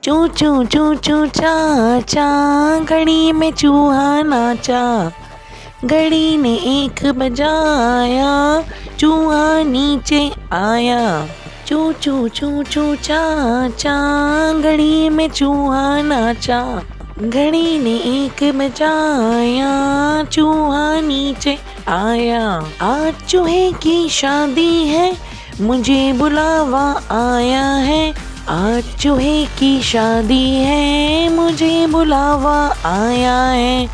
चू चू चू चू चा चा, घड़ी में चूहा नाचा। घड़ी ने एक बजाया, चूहा नीचे आया। चू चू चू चू चा चा, घड़ी में चूहा नाचा। घड़ी ने एक बजाया, चूहा नीचे आया। आज चूहे की शादी है, मुझे बुलावा आया है। आज चूहे की शादी है, मुझे बुलावा आया है।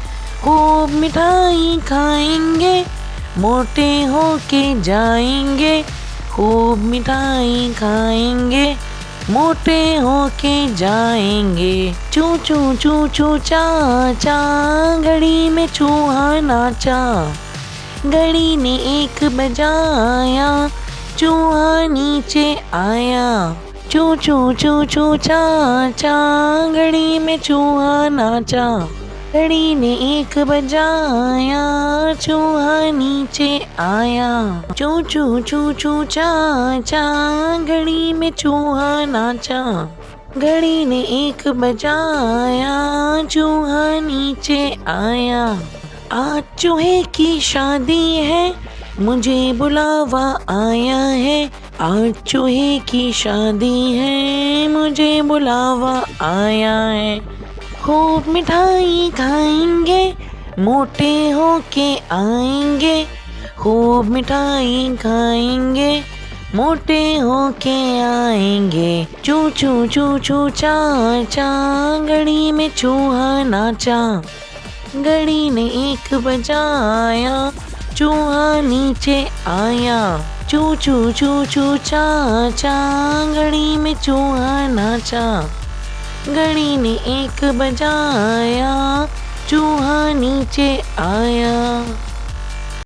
खूब मिठाई खाएंगे, मोटे होके जाएंगे। खूब मिठाई खाएंगे, मोटे होके जाएंगे। चू चू चू चू चा चा, घड़ी में चूहा नाचा। घड़ी ने एक बजाया, चूहा नीचे आया। चू चू चू चू चा चा, घड़ी में चूहा नाचा। घड़ी ने एक बजाया, चूहा नीचे आया। चू चू चू चू चा चा, घड़ी में चूहा नाचा। घड़ी ने एक बजाया, चूहा नीचे आया। आज चूहे की शादी है, मुझे बुलावा आया है। आज चूहे की शादी है, मुझे बुलावा आया है। खूब मिठाई खाएंगे, मोटे होके आएंगे। खूब मिठाई खाएंगे, मोटे होके आएंगे। चू चू चू चू चा चा, घड़ी में चूहा नाचा। घड़ी ने एक बजाया, चूहा नीचे आया। चू चू चू चू चा चा, घड़ी में चूहा नाचा। घड़ी ने एक बजाया, चूहा नीचे आया।